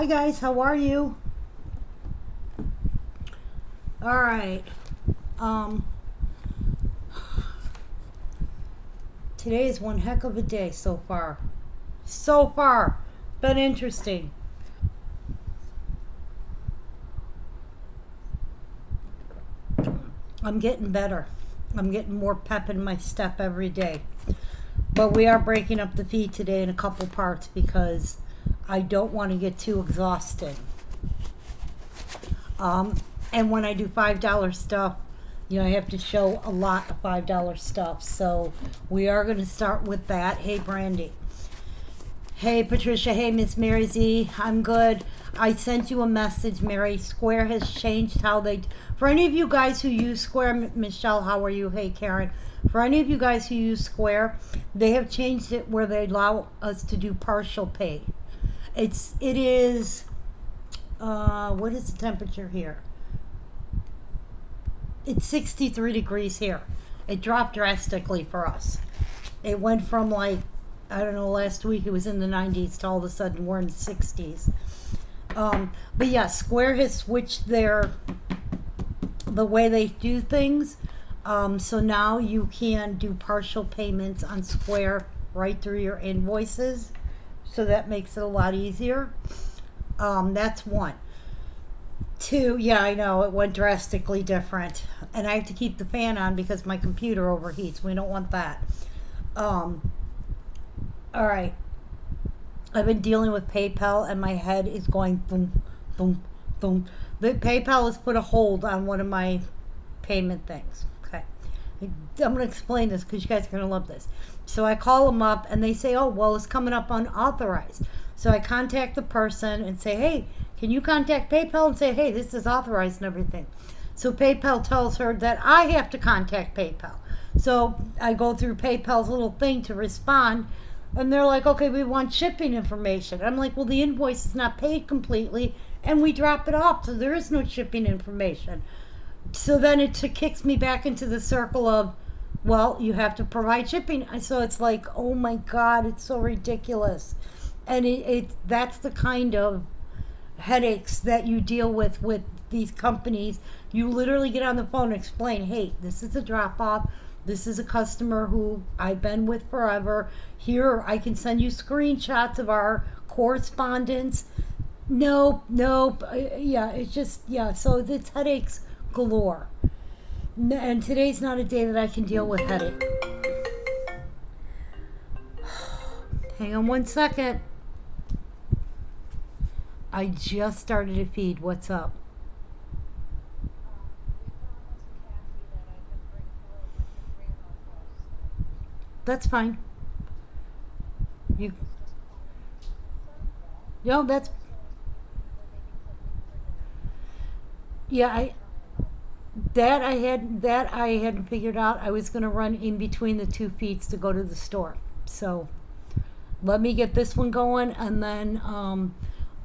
Hi guys, how are you? All right. Um, Today is one heck of a day so far. So far, been interesting. I'm getting better. I'm getting more pep in my step every day. But we are breaking up the feed today in a couple parts because I don't want to get too exhausted. Um, and when I do $5 stuff, I have to show a lot of $5 stuff. So we are going to start with that. Hey, Brandy. Hey, Patricia. Hey, Miss Mary Z. I'm good. I sent you a message, Mary. Square has changed how they. For any of you guys who use Square, Michelle, how are you? Hey, Karen. For any of you guys who use Square, they have changed it where they allow us to do partial pay. It is. What is the temperature here? It's 63 degrees here. It dropped drastically for us. It went from like, I don't know, last week it was in the 90s to all of a sudden we're in the 60s. But yeah, Square has switched the way they do things. So now you can do partial payments on Square right through your invoices. So that makes it a lot easier. That's one. Two, yeah, I know, it went drastically different. And I have to keep the fan on because my computer overheats. We don't want that. All right. I've been dealing with PayPal and my head is going boom, boom, boom. The PayPal has put a hold on one of my payment things. Okay. I'm going to explain this because you guys are going to love this. So I call them up and they say, oh, well, it's coming up unauthorized. So I contact the person and say, hey, can you contact PayPal and say, hey, this is authorized and everything. So PayPal tells her that I have to contact PayPal. So I go through PayPal's little thing to respond. And they're like, okay, we want shipping information. I'm like, well, the invoice is not paid completely. And we drop it off. So there is no shipping information. So then it kicks me back into the circle of, well, you have to provide shipping. So it's like, oh my God, it's so ridiculous. And that's the kind of headaches that you deal with these companies. You literally get on the phone and explain, hey, this is a drop off. This is a customer who I've been with forever. Here, I can send you screenshots of our correspondence. Nope. Yeah, it's just, yeah, so it's headaches galore. And today's not a day that I can deal with headache. Hang on one second. I just started a feed. What's up? That's fine. You. No, that's. Yeah, I hadn't figured out. I was gonna run in between the two feeds to go to the store. So let me get this one going, and then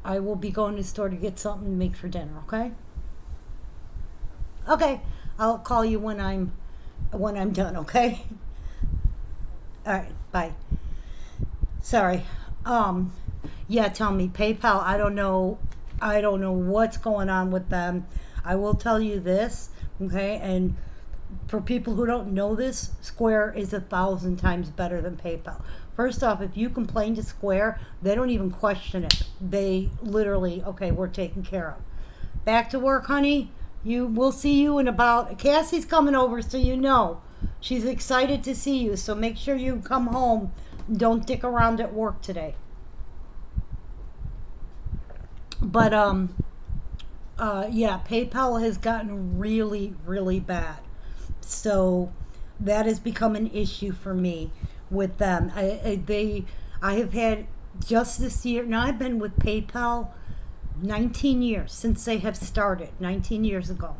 I will be going to the store to get something to make for dinner. Okay. Okay. I'll call you when I'm done. Okay. All right. Bye. Sorry. Yeah, tell me, PayPal, I don't know what's going on with them. I will tell you this, okay? And for people who don't know this, Square is 1,000 times better than PayPal. First off, if you complain to Square, they don't even question it. They literally, okay, we're taken care of. Back to work, honey. We'll see you in about. Cassie's coming over, so you know. She's excited to see you, so make sure you come home. Don't dick around at work today. But yeah, PayPal has gotten really, really bad. So that has become an issue for me with them. I have had just this year. Now I've been with PayPal 19 years since they have started. 19 years ago.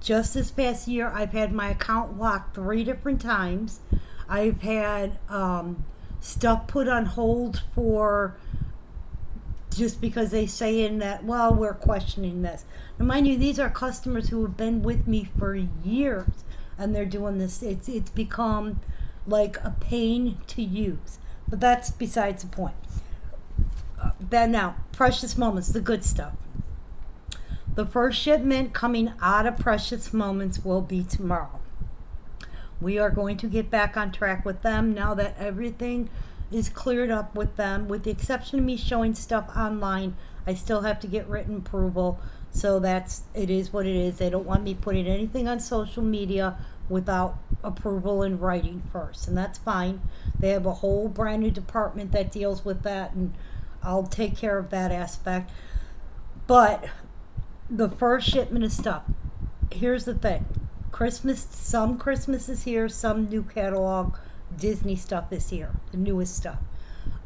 Just this past year, I've had my account locked 3 different times. I've had stuff put on hold for just because they say in that, well, we're questioning this. Now, mind you, these are customers who have been with me for years, and they're doing this. It's become like a pain to use. But that's besides the point. then now, Precious Moments, the good stuff. The first shipment coming out of Precious Moments will be tomorrow. We are going to get back on track with them now that everything is cleared up with them. With the exception of me showing stuff online, I still have to get written approval. So it is what it is. They don't want me putting anything on social media without approval in writing first, and that's fine. They have a whole brand new department that deals with that, and I'll take care of that aspect. But the first shipment of stuff, here's the thing. Some Christmas is here, some new catalog Disney stuff is here, the newest stuff.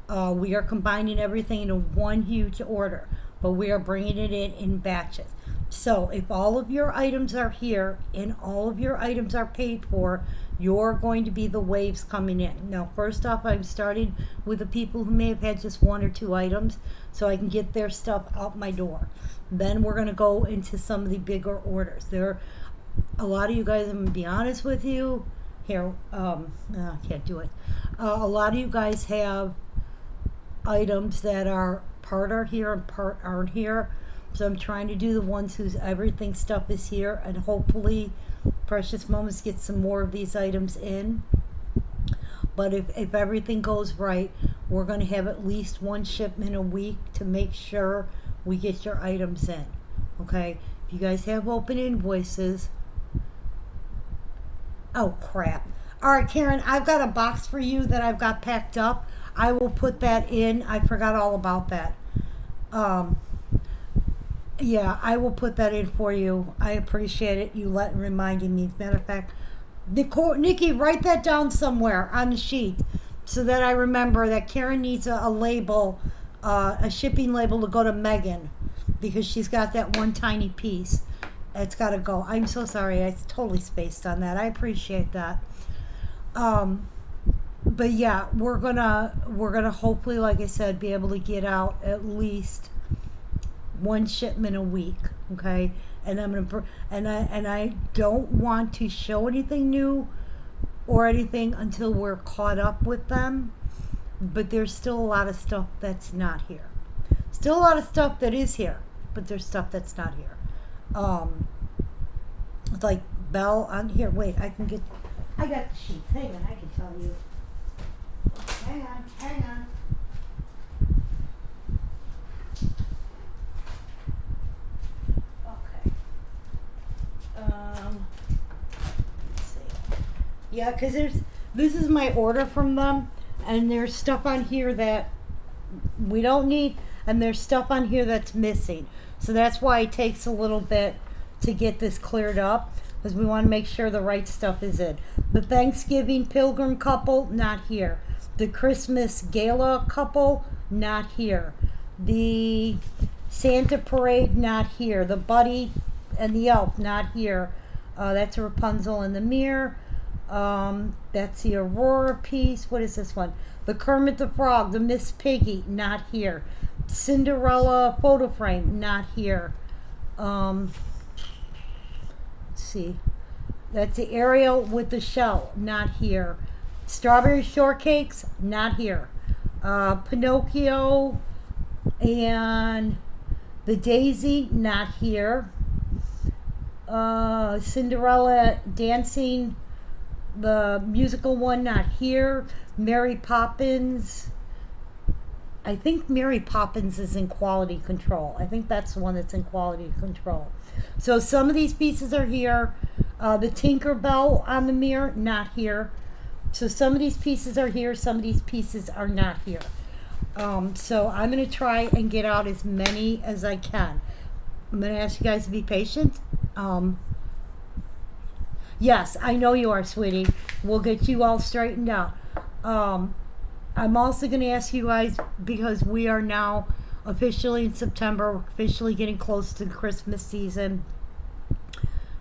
We are combining everything into one huge order, but we are bringing it in batches. So if all of your items are here and all of your items are paid for, you're going to be the waves coming in. Now, first off, I'm starting with the people who may have had just 1 or 2 items so I can get their stuff out my door. Then we're going to go into some of the bigger orders. A lot of you guys, I'm going to be honest with you. Here, I can't do it. A lot of you guys have items that are part are here and part aren't here. So I'm trying to do the ones whose everything stuff is here, and hopefully Precious Moments gets some more of these items in. But if everything goes right, we're going to have at least 1 shipment a week to make sure we get your items in. Okay? If you guys have open invoices. Oh, crap. All right, Karen, I've got a box for you that I've got packed up. I will put that in. I forgot all about that. Yeah, I will put that in for you. I appreciate it. You reminding me. As a matter of fact, Nikki, write that down somewhere on the sheet so that I remember that Karen needs a label, a shipping label to go to Megan because she's got that one tiny piece. It's got to go. I'm so sorry. I totally spaced on that. I appreciate that. But yeah, we're gonna hopefully, like I said, be able to get out at least 1 shipment a week, okay? And I don't want to show anything new or anything until we're caught up with them. But there's still a lot of stuff that's not here. Still a lot of stuff that is here, but there's stuff that's not here. It's like Belle on here. Wait, I got the sheets. Hang on, I can tell you. Hang on. Let's see. Yeah, because this is my order from them, and there's stuff on here that we don't need, and there's stuff on here that's missing. So that's why it takes a little bit to get this cleared up, because we want to make sure the right stuff is in. The Thanksgiving Pilgrim couple, not here. The Christmas Gala couple, not here. The Santa Parade, not here. The Buddy and the Elf, not here. That's a Rapunzel in the Mirror. That's the Aurora piece. What is this one? The Kermit the Frog, the Miss Piggy, not here. Cinderella photo frame, not here. Let's see. That's the Ariel with the shell, not here. Strawberry Shortcakes, not here. Pinocchio and the Daisy, not here. Cinderella dancing, the musical one, not here. Mary Poppins. I think Mary Poppins is in quality control. I think that's the one that's in quality control. So some of these pieces are here. The Tinkerbell on the mirror, not here. So some of these pieces are here. Some of these pieces are not here. So I'm going to try and get out as many as I can. I'm going to ask you guys to be patient. Yes, I know you are, sweetie. We'll get you all straightened out. I'm also going to ask you guys, because we are now officially in September, we're officially getting close to the Christmas season,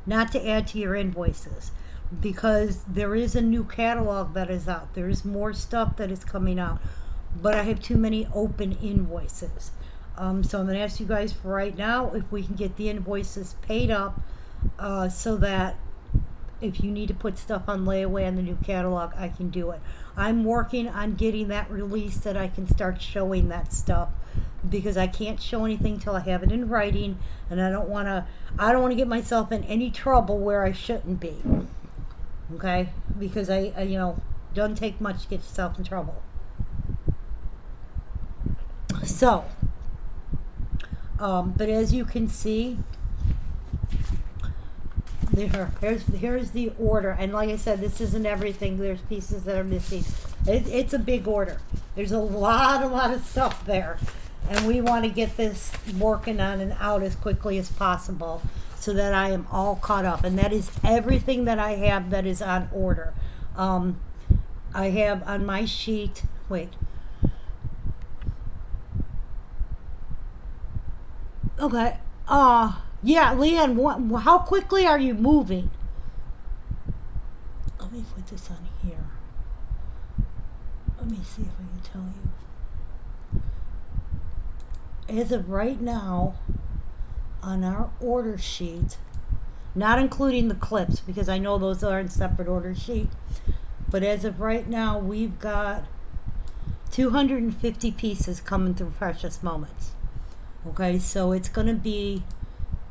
not to add to your invoices, because there is a new catalog that is out. There is more stuff that is coming out, but I have too many open invoices. So I'm going to ask you guys for right now if we can get the invoices paid up so that If you need to put stuff on layaway on the new catalog, I can do it. I'm working on getting that released that I can start showing that stuff, because I can't show anything till I have it in writing, and I don't want to get myself in any trouble where I shouldn't be. Okay? Because I doesn't take much to get yourself in trouble. So, but as you can see, here's the order. And like I said, this isn't everything. There's pieces that are missing. It's a big order. There's a lot of stuff there. And we want to get this working on and out as quickly as possible so that I am all caught up. And that is everything that I have that is on order. I have on my sheet, wait. Okay. Yeah, Leanne, how quickly are you moving? Let me put this on here. Let me see if I can tell you. As of right now, on our order sheet, not including the clips, because I know those are in separate order sheet, but as of right now, we've got 250 pieces coming through Precious Moments. Okay, so it's going to be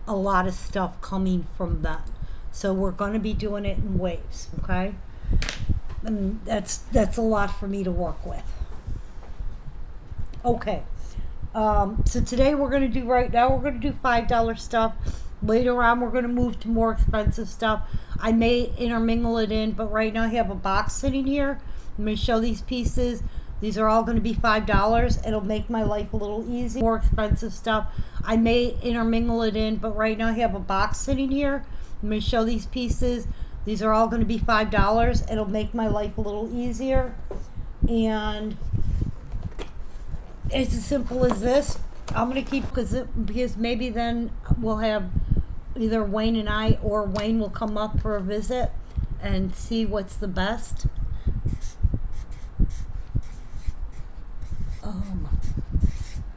a lot of stuff coming from that. So we're going to be doing it in waves, okay? And that's a lot for me to work with. Okay. So today we're going to do, right now we're going to do $5 stuff. Later on we're going to move to more expensive stuff. I may intermingle it in, but right now I have a box sitting here. I'm going to show these pieces. These are all going to be $5. It'll make my life a little easy. More expensive stuff, I may intermingle it in, but right now I have a box sitting here. I'm going to show these pieces. These are all going to be $5. It'll make my life a little easier. And it's as simple as this. I'm going to keep, because maybe then we'll have either Wayne and I, or Wayne will come up for a visit and see what's the best.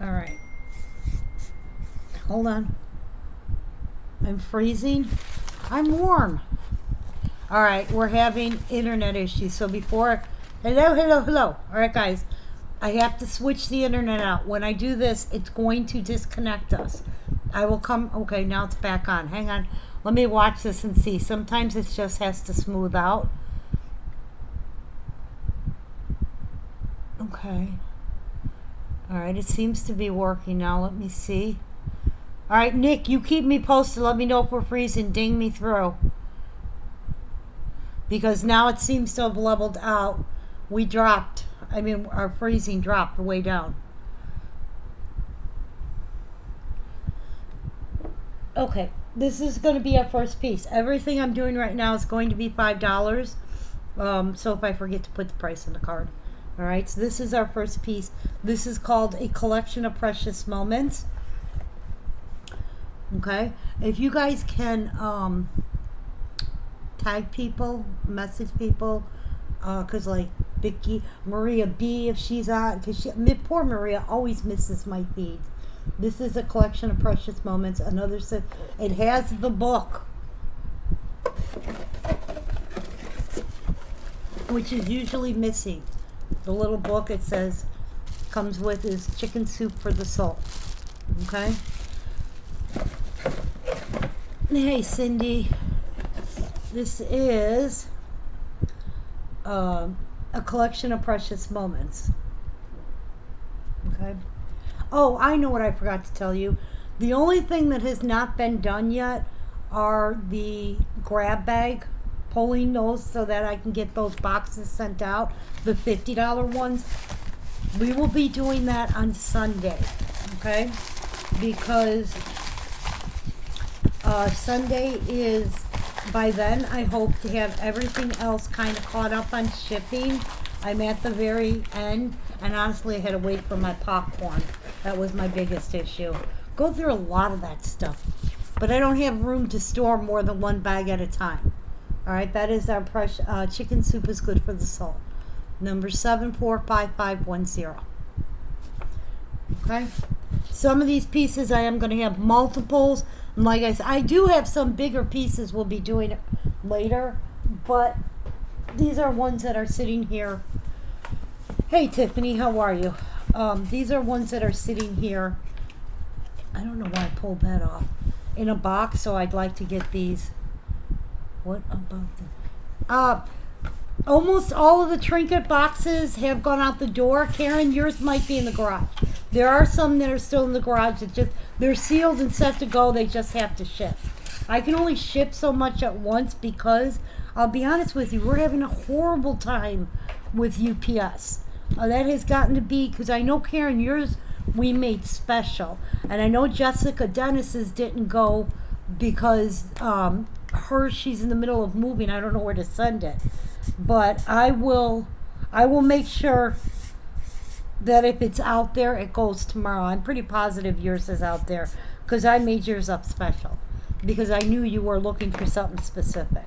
All right. Hold on. I'm freezing. I'm warm. All right, we're having internet issues. So before, hello. All right, guys, I have to switch the internet out. When I do this, it's going to disconnect us. I will come. Okay, now it's back on. Hang on. Let me watch this and see. Sometimes it just has to smooth out. Okay. All right, it seems to be working now. Let me see. All right, Nick, you keep me posted. Let me know if we're freezing. Ding me through. Because now it seems to have leveled out. We dropped. I mean, our freezing dropped way down. Okay, this is going to be our first piece. Everything I'm doing right now is going to be $5. So if I forget to put the price on the card. All right, so this is our first piece. This is called A Collection of Precious Moments. Okay, if you guys can tag people, message people, because like Vicky, Maria B, if she's on, because poor Maria always misses my feed. This is A Collection of Precious Moments. Another set. It has the book, which is usually missing. The little book it says comes with is Chicken Soup for the Soul. Okay. Hey Cindy, this is a collection of precious moments. Okay. Oh, I know what I forgot to tell you. The only thing that has not been done yet are the grab bag, pulling those so that I can get those boxes sent out, the $50 ones. We will be doing that on Sunday, okay? Because Sunday is, by then I hope to have everything else kind of caught up on shipping. I'm at the very end, and honestly I had to wait for my popcorn. That was my biggest issue. Go through a lot of that stuff, but I don't have room to store more than one bag at a time. All right, that is our Chicken Soup is Good for the Soul. Number 745510. Okay. Some of these pieces I am going to have multiples. And like I said, I do have some bigger pieces we'll be doing later, but these are ones that are sitting here. Hey Tiffany, how are you? These are ones that are sitting here. I don't know why I pulled that off. In a box, so I'd like to get these. What about the... almost all of the trinket boxes have gone out the door. Karen, yours might be in the garage. There are some that are still in the garage. They're sealed and set to go. They just have to ship. I can only ship so much at once because, I'll be honest with you, we're having a horrible time with UPS. That has gotten to be, because I know, Karen, yours we made special. And I know Jessica Dennis's didn't go because she's in the middle of moving. I don't know where to send it. But I will make sure that if it's out there, it goes tomorrow. I'm pretty positive yours is out there because I made yours up special because I knew you were looking for something specific.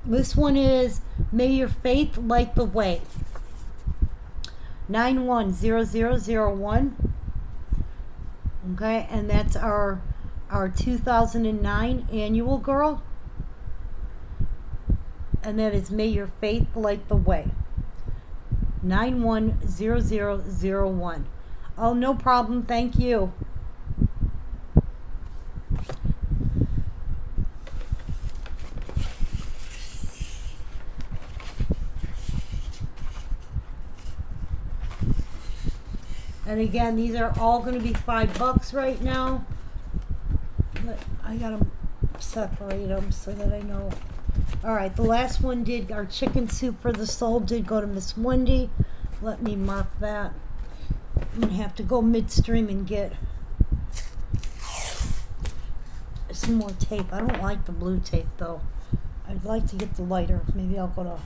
This one is May Your Faith Light the Way. 910001. Okay, and that's our 2009 annual girl. And that is May Your Faith Light the Way. 910001. Oh, no problem. Thank you. And again, these are all going to be $5 right now. But I got to separate them so that I know. All right, the last one did, our chicken soup for the soul did go to Miss Wendy. Let me mark that. I'm going to have to go midstream and get some more tape. I don't like the blue tape, though. I'd like to get the lighter. Maybe I'll go to...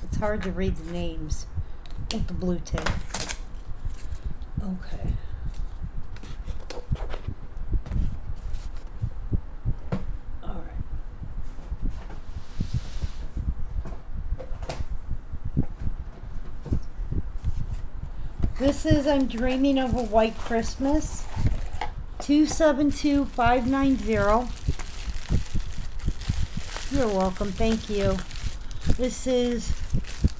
It's hard to read the names with the blue tape. Okay. This is I'm Dreaming of a White Christmas. 272590. You're welcome. Thank you. This is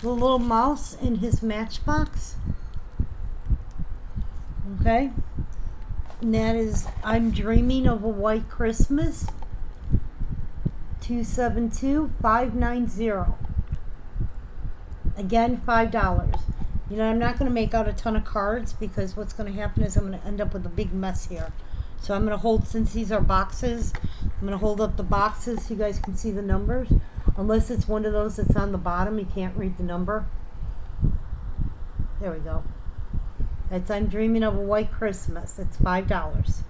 the little mouse in his matchbox. Okay. And that is I'm Dreaming of a White Christmas. 272590. Again, $5. You know, I'm not going to make out a ton of cards because what's going to happen is I'm going to end up with a big mess here. So I'm going to hold, since these are boxes, I'm going to hold up the boxes so you guys can see the numbers. Unless it's one of those that's on the bottom, you can't read the number. There we go. That's I'm Dreaming of a White Christmas. It's $5.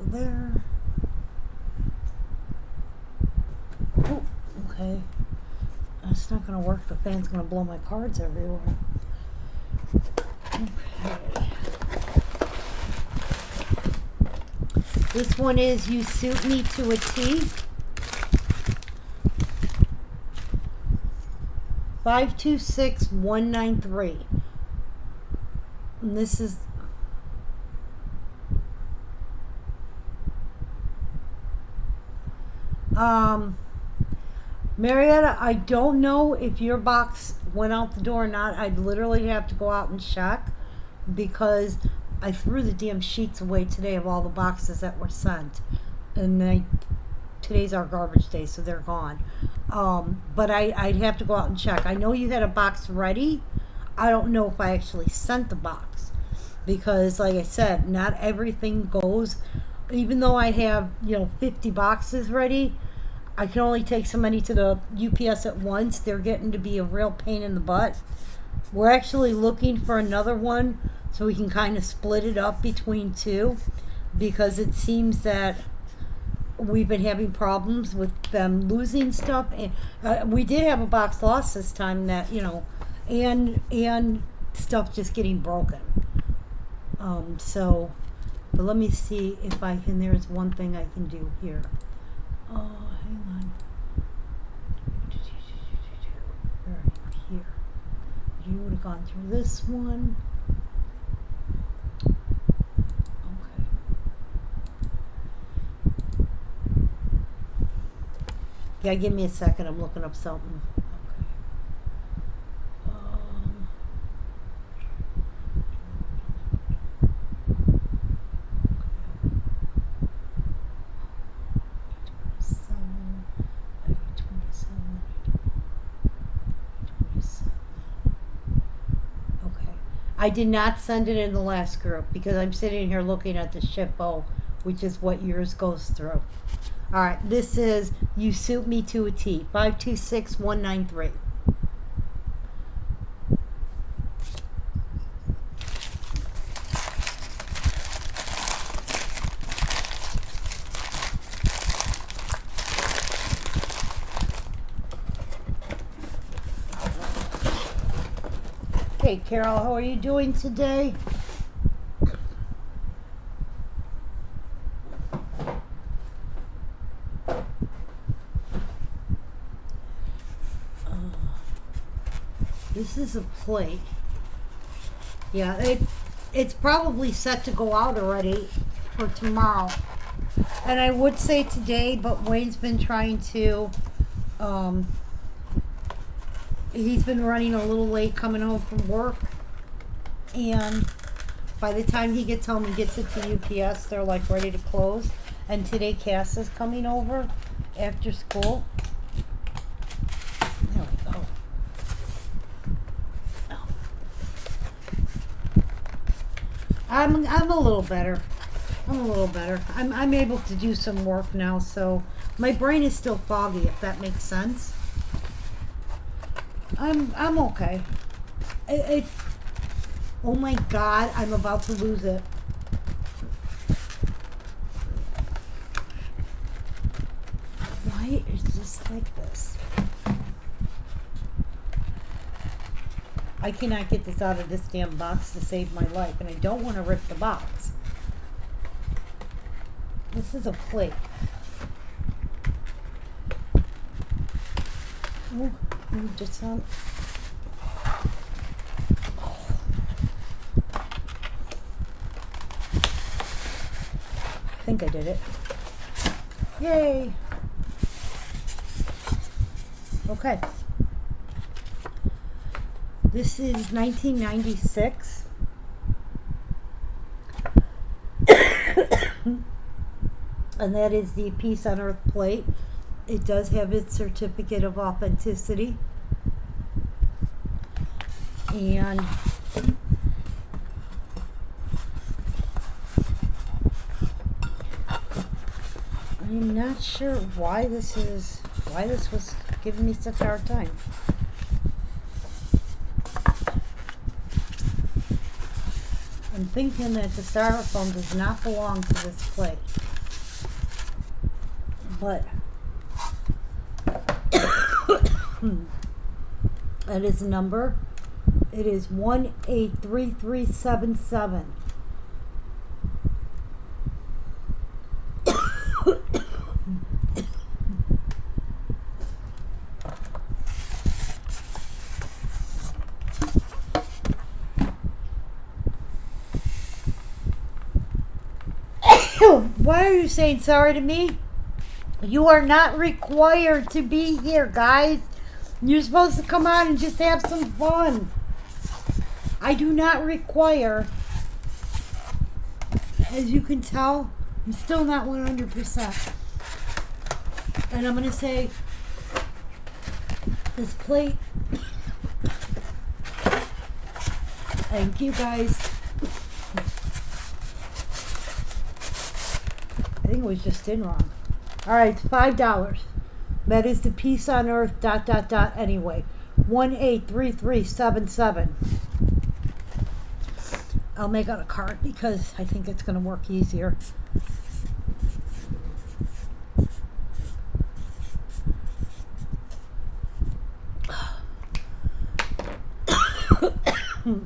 There. Oh, okay. That's not going to work. The fan's going to blow my cards everywhere. Okay. This one is You Suit Me to a T. 526193. And this is Marietta, I don't know if your box went out the door or not. I'd literally have to go out and check because I threw the damn sheets away today of all the boxes that were sent. And today's our garbage day, so they're gone. But I'd have to go out and check. I know you had a box ready. I don't know if I actually sent the box because, like I said, not everything goes. Even though I have, 50 boxes ready, I can only take so many to the UPS at once. They're getting to be a real pain in the butt. We're actually looking for another one so we can kind of split it up between two because it seems that we've been having problems with them losing stuff. And we did have a box loss this time that, and stuff just getting broken. So, but let me see if I can. There's one thing I can do here. Oh, hang on. Where are you? Here. You would have gone through this one. Okay. Yeah, give me a second. I'm looking up something. Okay. Um, 27, 27. Okay. I did not send it in the last group because I'm sitting here looking at the SHPO, which is what yours goes through. All right, this is You Suit Me to a T, 526193. Hey, Carol, how are you doing today? This is a plate. Yeah, it's probably set to go out already for tomorrow. And I would say today, but Wayne's been trying to, he's been running a little late coming home from work. And by the time he gets home and gets it to UPS, they're like ready to close. And today Cass is coming over after school. There we go. I'm a little better. I'm able to do some work now, so my brain is still foggy, if that makes sense. I'm okay. It oh my God, I'm about to lose it. Why is this like this? I cannot get this out of this damn box to save my life, and I don't want to rip the box. This is a plate. Oh, move this out. I think I did it. Yay! Okay. This is 1996. And that is the Peace on Earth plate. It does have its certificate of authenticity. And I'm not sure why this was giving me such a hard time. I'm thinking that the styrofoam does not belong to this plate. But that is a number. It is 183377. Why are you saying sorry to me? You are not required to be here, guys. You're supposed to come on and just have some fun. I do not require. As you can tell, I'm still not 100%. And I'm going to say this plate. Thank you, guys. I think it was just in wrong. All right, it's $5. That is the Peace on Earth ... anyway. 183377. I'll make out a card because I think it's going to work easier.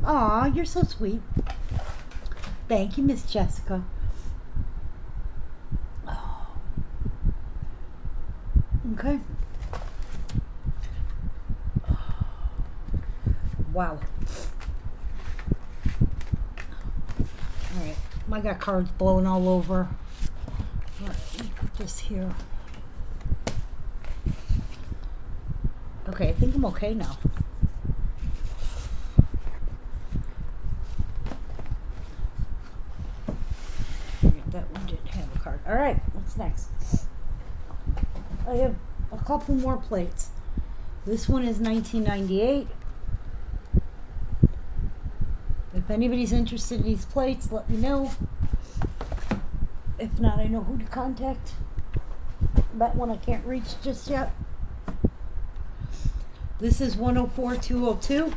Aw, you're so sweet. Thank you, Miss Jessica. Oh. Okay. Wow. Alright, I got cards blowing all over. Alright, let me put this here. Okay, I think I'm okay now. Alright, that one didn't have a card. Alright, what's next? I have a couple more plates. This one is 1998. If anybody's interested in these plates, let me know. If not, I know who to contact. That one I can't reach just yet. This is 104202.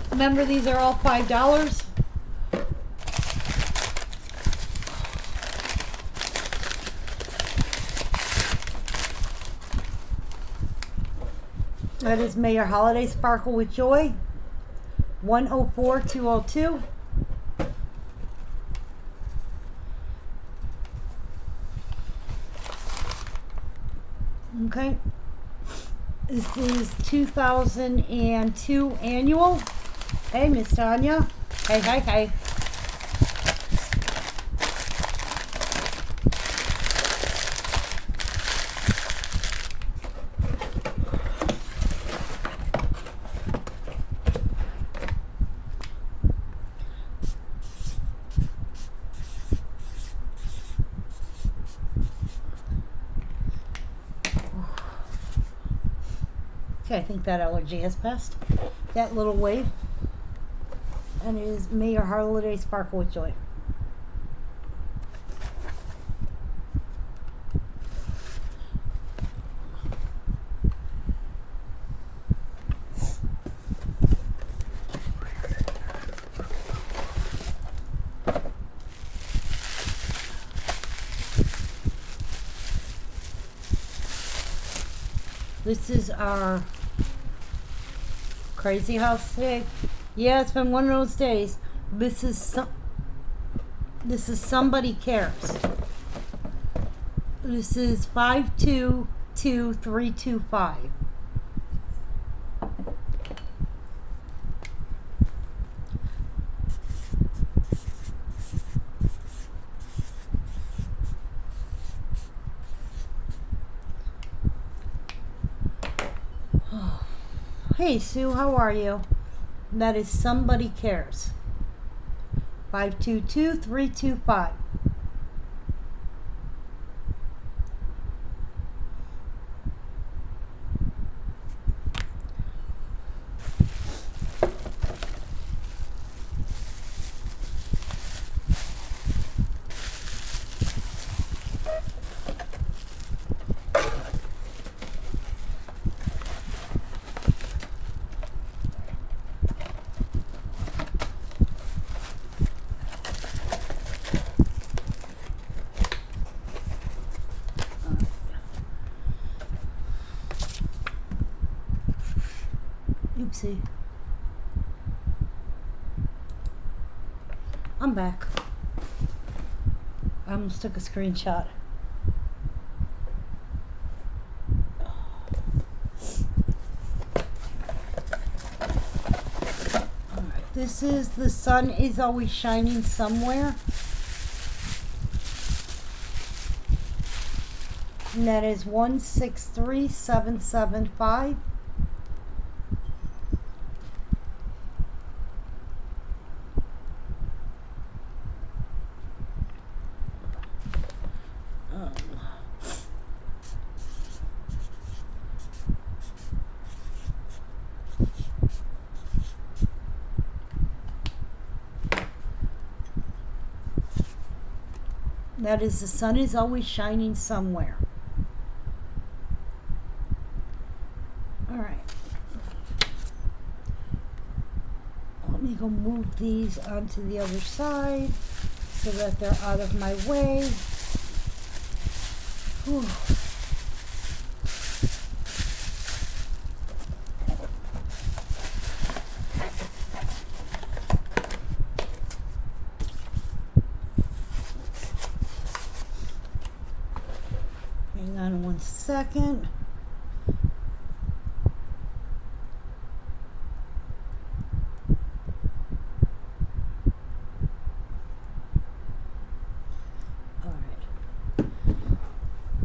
Remember, these are all $5. That is May Your Holiday Sparkle with Joy. 104202. Okay. This is 2002 annual. Hey, Miss Tanya. Hey, hey, hey. Okay, I think that allergy has passed. That little wave. And it is May Your Holiday Sparkle with Joy. This is our crazy house today. Yeah, it's been one of those days. This is Somebody Cares. This is 522325. Hey Sue, how are you? That is Somebody Cares. 522325. Oopsie. I'm back. I almost took a screenshot. Alright, this is The Sun Is Always Shining Somewhere. And that is 163775. That is The Sun Is Always Shining Somewhere. Alright. Let me go move these onto the other side so that they're out of my way. Whew. second. All right.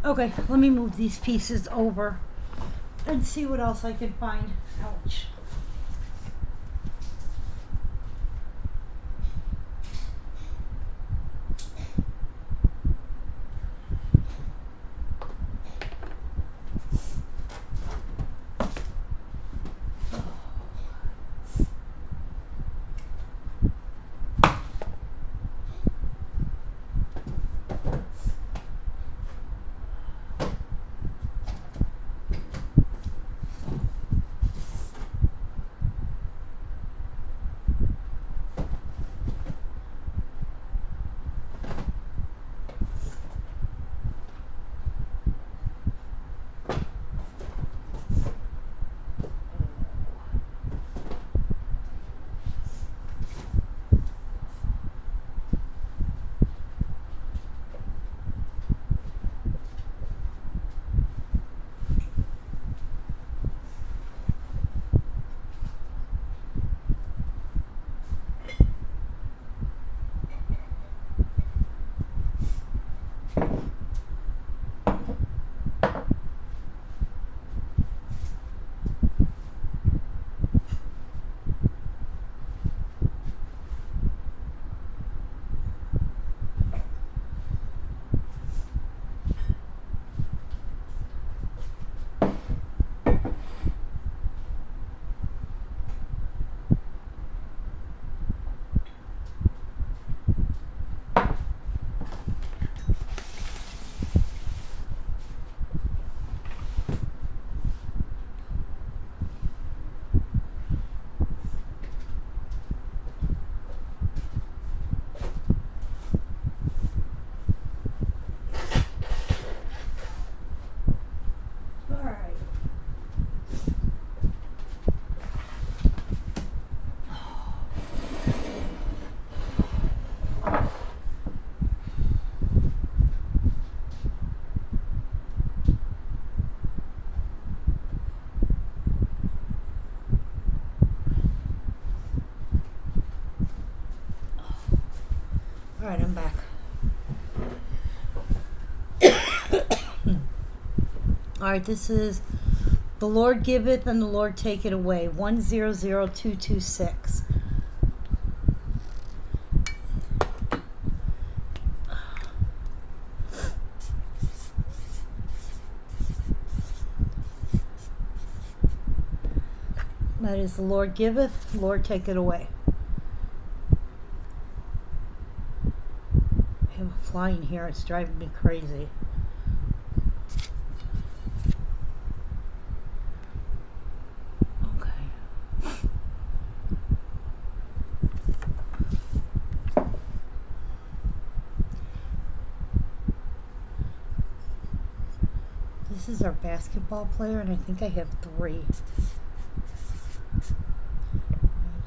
Okay, let me move these pieces over and see what else I can find. Ouch. All right, I'm back. All right, this is the Lord giveth and the Lord taketh away. 100226. That is the Lord giveth, the Lord taketh away. I have a fly in here, it's driving me crazy. Okay. This is our basketball player, and I think I have 3.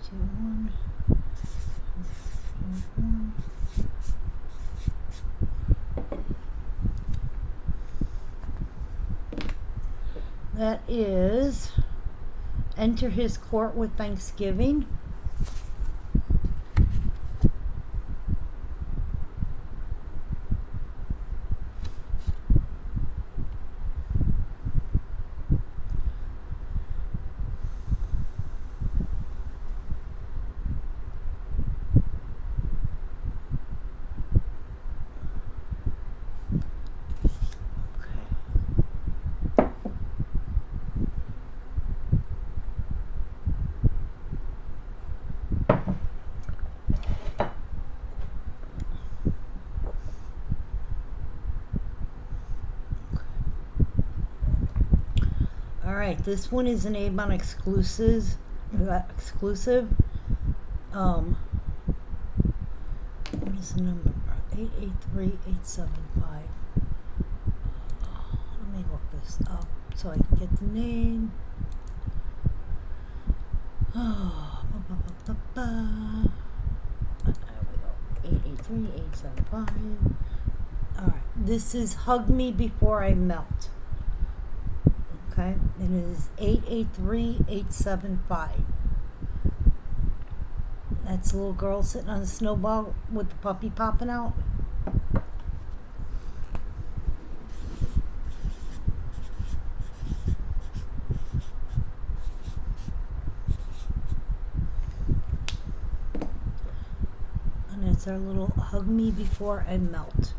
2, 1. That is enter his court with thanksgiving. Alright, this one is an Avon exclusive. What is the number? 883875. Let me look this up so I can get the name. There we go. 883875. Alright, this is Hug Me Before I Melt. Okay, it is 883875. That's a little girl sitting on a snowball with the puppy popping out. And it's our little hug me before I melt.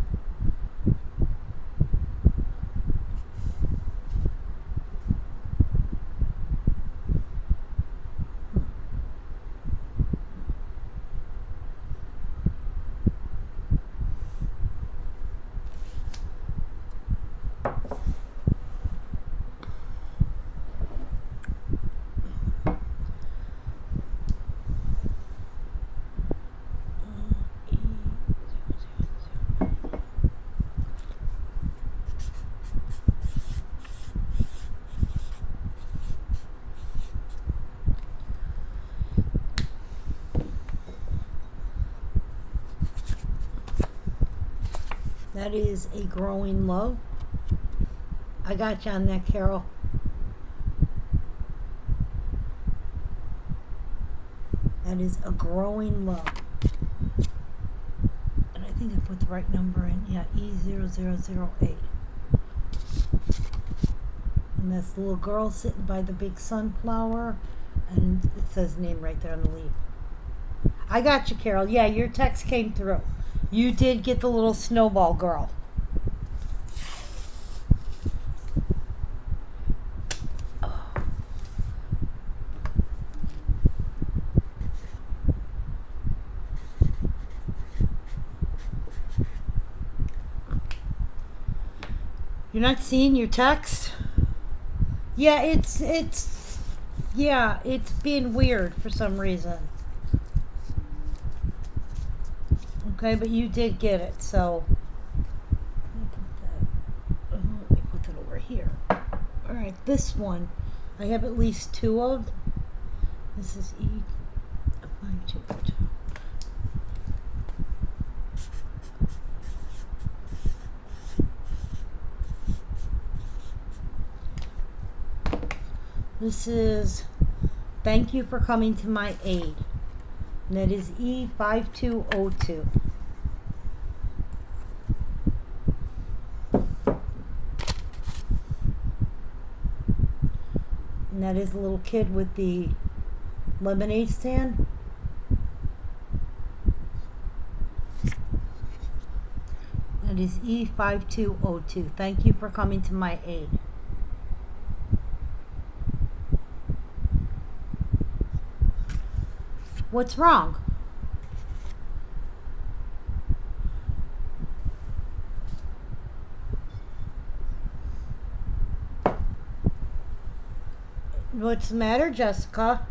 That is a growing love. I got you on that, Carole. That is a growing love. And I think I put the right number in. Yeah, E0008. And that's the little girl sitting by the big sunflower. And it says name right there on the leaf. I got you, Carole. Yeah, your text came through. You did get the little snowball girl. You're not seeing your text? Yeah, it's being weird for some reason. Okay, but you did get it, so let me put that over here. All right, this one I have at least two of. This is E522. This is thank you for coming to my aid. And that is E5202. And that is the little kid with the lemonade stand. That is E5202. Thank you for coming to my aid. What's wrong? What's the matter, Jessica?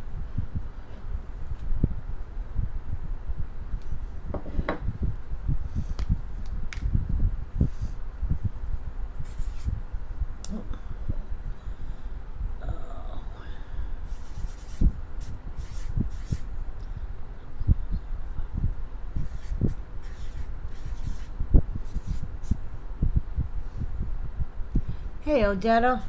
Hey, Odetta.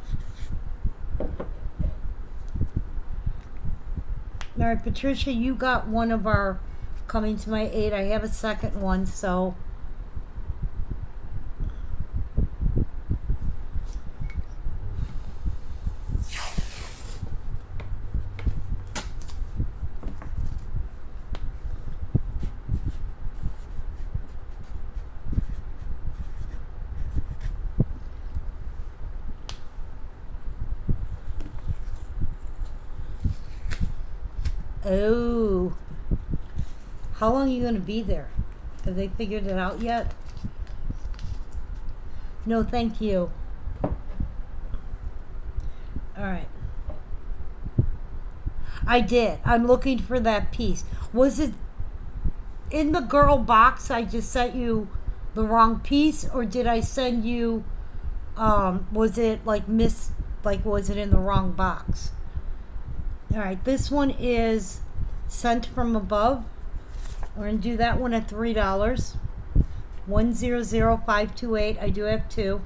All right, Patricia, you got one of our coming to my aid. I have a second one, so. Oh. How long are you going to be there? Have they figured it out yet? No, thank you. All right. I did. I'm looking for that piece. Was it in the girl box I just sent you the wrong piece, or did I send you was it like was it in the wrong box? All right, this one is Sent from Above. We're going to do that one at $3. 100528. I do have two.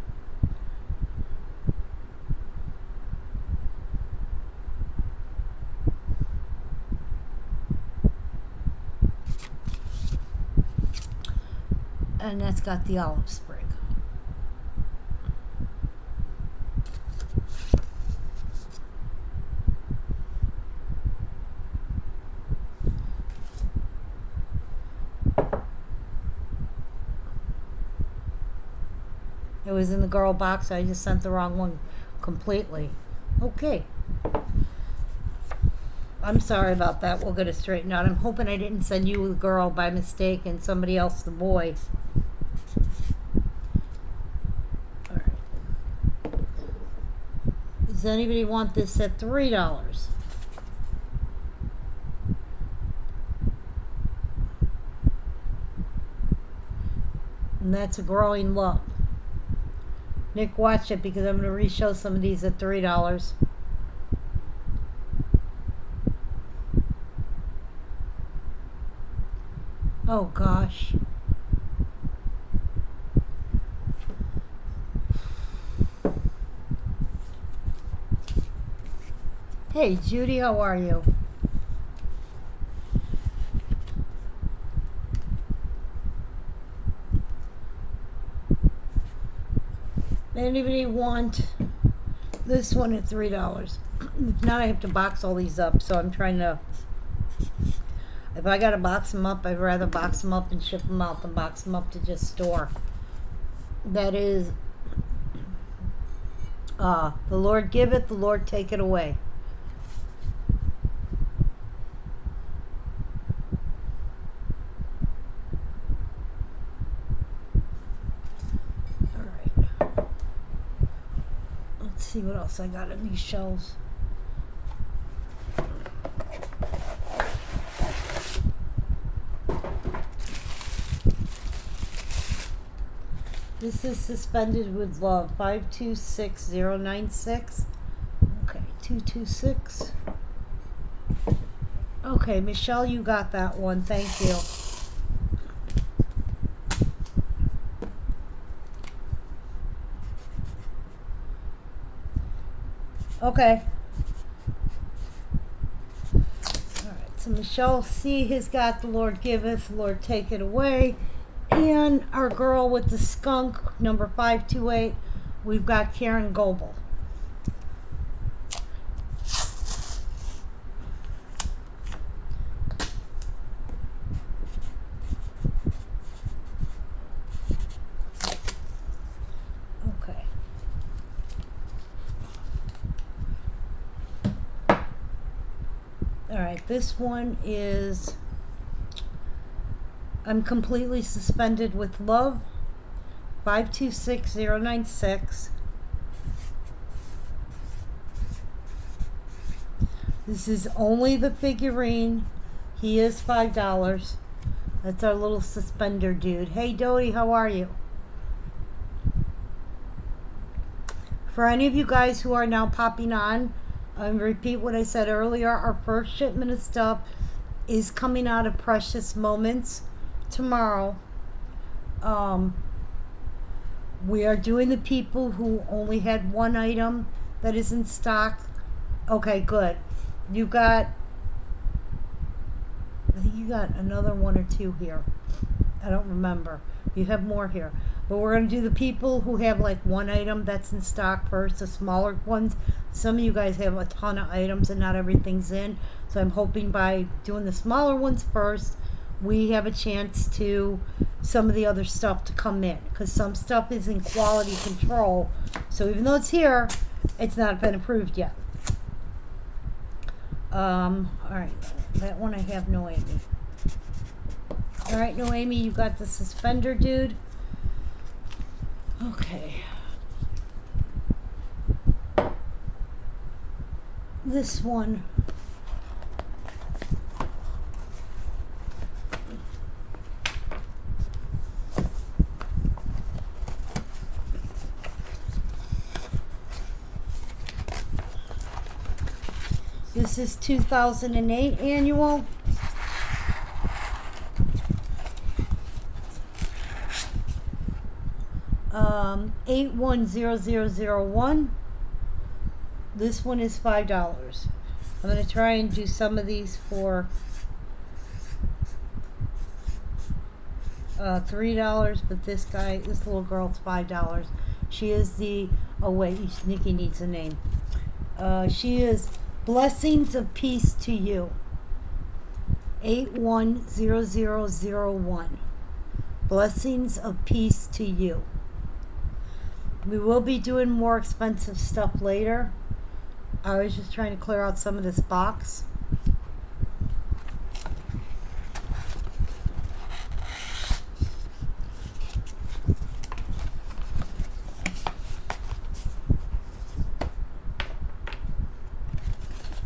And that's got the olive sprig. It was in the girl box. I just sent the wrong one completely. Okay. I'm sorry about that. We'll get it straightened out. I'm hoping I didn't send you the girl by mistake and somebody else the boy. All right. Does anybody want this at $3? And that's a growing love. Nick, watch it because I'm going to re-show some of these at $3. Oh gosh. Hey Judy, how are you? Anybody want this one at $3? Now I have to box all these up, so I'm trying to. If I gotta box them up, I'd rather box them up and ship them out than box them up to just store. That is, the Lord giveth, the Lord taketh away. All right. Let's see what else I got in these shelves. This is Suspended with Love, 526096. Okay, 226. Okay, Michelle, you got that one. Thank you. Okay. Alright, so Michelle C has got The Lord Giveth, the Lord Take It Away. And our girl with the skunk, number 528, we've got Karen Goebel. Okay. All right, this one is I'm Completely Suspended with Love, 526096. This is only the figurine. He is $5. That's our little suspender dude. Hey Dodie, how are you? For any of you guys who are now popping on, repeat what I said earlier. Our first shipment of stuff is coming out of Precious Moments tomorrow. We are doing the people who only had one item that is in stock. Okay, good. You got, I think you got another one or two here. I don't remember. You have more here. But we're going to do the people who have like one item that's in stock first, the smaller ones. Some of you guys have a ton of items and not everything's in. So I'm hoping by doing the smaller ones first, we have a chance to some of the other stuff to come in, because some stuff is in quality control, so even though it's here, it's not been approved yet. All right, that one I have Noemi. All right, Noemi, you got the suspender dude. Okay, this one. This is 2008 annual. Um, 810001. This one is $5. I'm going to try and do some of these for $3, but this little girl, it's $5. She is the, oh wait, Nikki needs a name. She is Blessings of Peace to You. 810001. Blessings of Peace to You. We will be doing more expensive stuff later. I was just trying to clear out some of this box.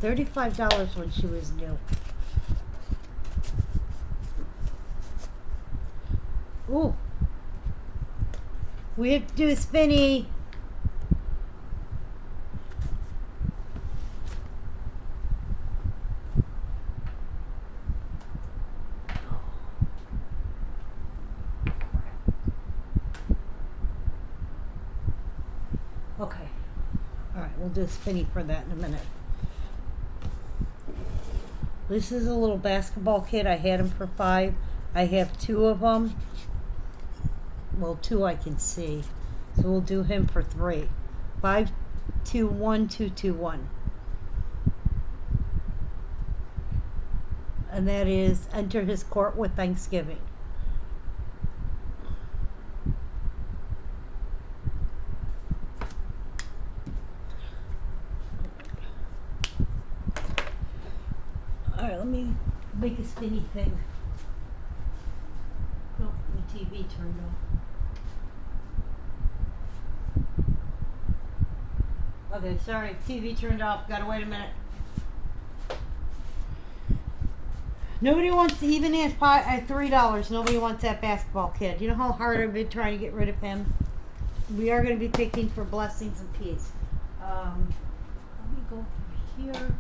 $35 when she was new. Ooh. We have to do a spinny. Okay. Alright, we'll do a spinny for that in a minute. This is a little basketball kit. I had them for $5. I have 2 of them. Well, 2 I can see. So we'll do him for $3. 521221. And that is Enter His Court with Thanksgiving. Alright, let me make a spinny thing. Oh, the TV turned off. Okay, sorry, TV turned off. Gotta wait a minute. Nobody wants, even at $3, nobody wants that basketball kid. You know how hard I've been trying to get rid of him? We are going to be picking for Blessings and Peace. Let me go over here.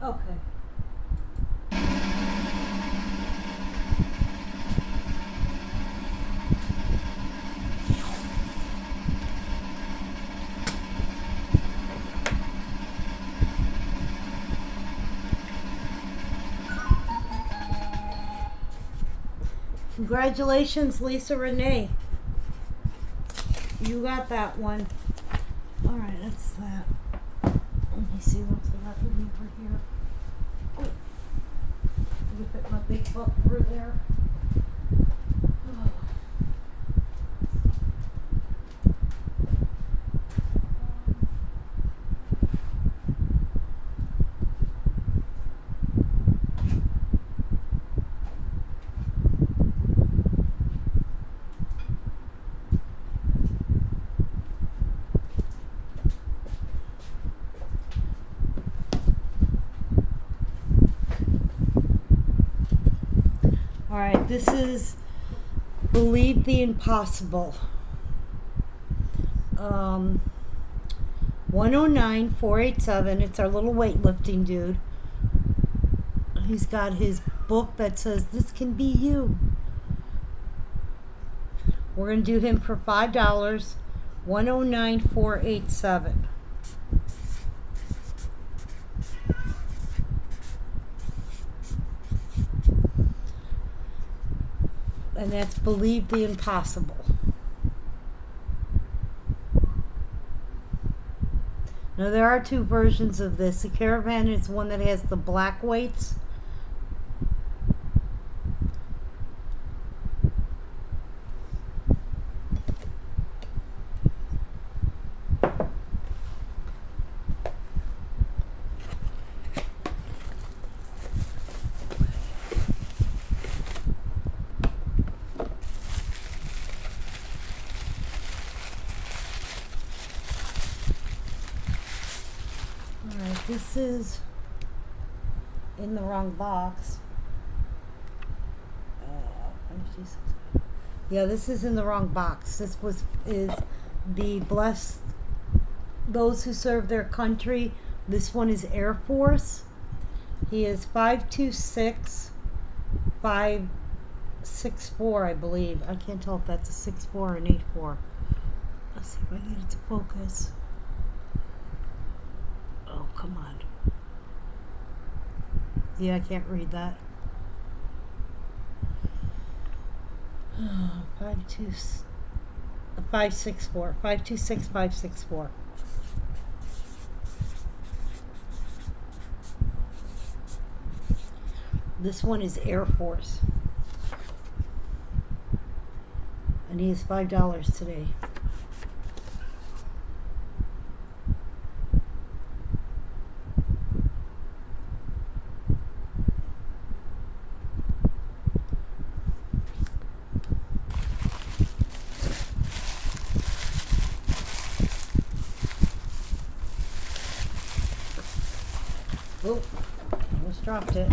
Okay. Congratulations, Lisa Renee. You got that one. All right, that's that. Let me see what's left of me for here. Oh, let me put my big book through there. Oh. All right, this is Believe the Impossible. 109487. It's our little weightlifting dude. He's got his book that says, "This can be you." We're going to do him for $5. 109487. And that's Believe the Impossible. Now there are 2 versions of this. The Caravan is one that has the black weights. This is in the wrong box. Yeah, this is in the wrong box. This is the bless those who serve their country. This one is Air Force. He is 526 564, I believe. I can't tell if that's a 6'4" or an 8'4". Let's see if I can get it to focus. Oh, come on. Yeah, I can't read that. 564. 526 564. This one is Air Force. And he is $5 today. Oh, almost dropped it.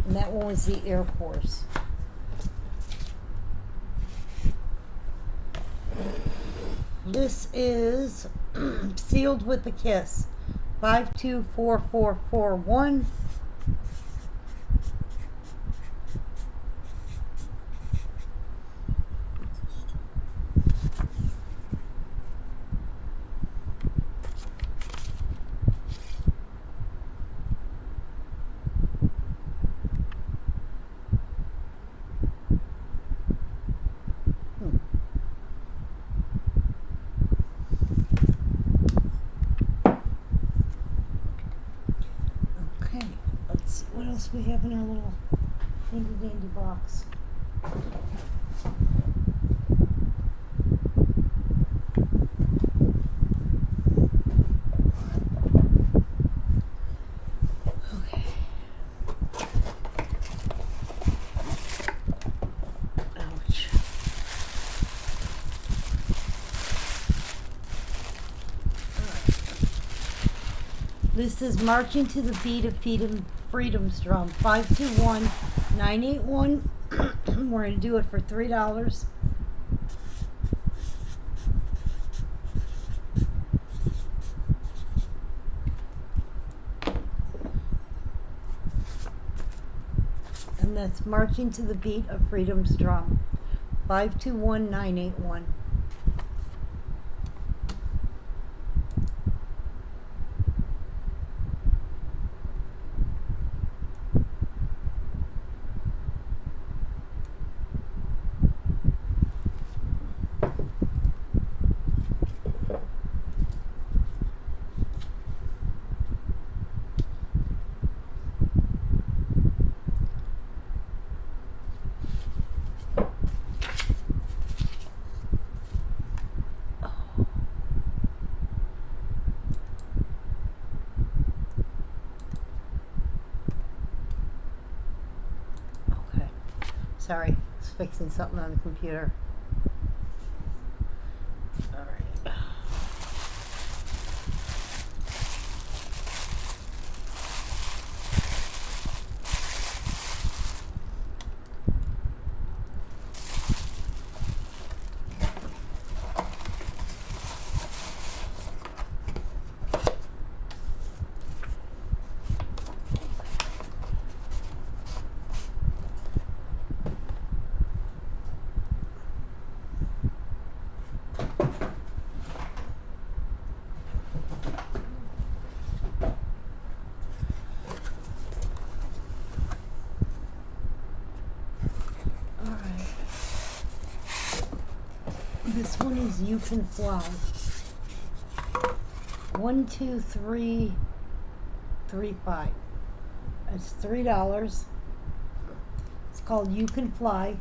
And that one was the Air Force. This is Sealed with a Kiss. 524441. What else we have in our little handy dandy box? Okay. Ouch. This is Marching to the Beat of Freedom's Drum. 521981. We're going to do it for $3. And that's Marching to the Beat of Freedom's Drum. 521981. Sorry, I was fixing something on the computer. All right. This one is You Can Fly. 12335. It's $3. It's called You Can Fly.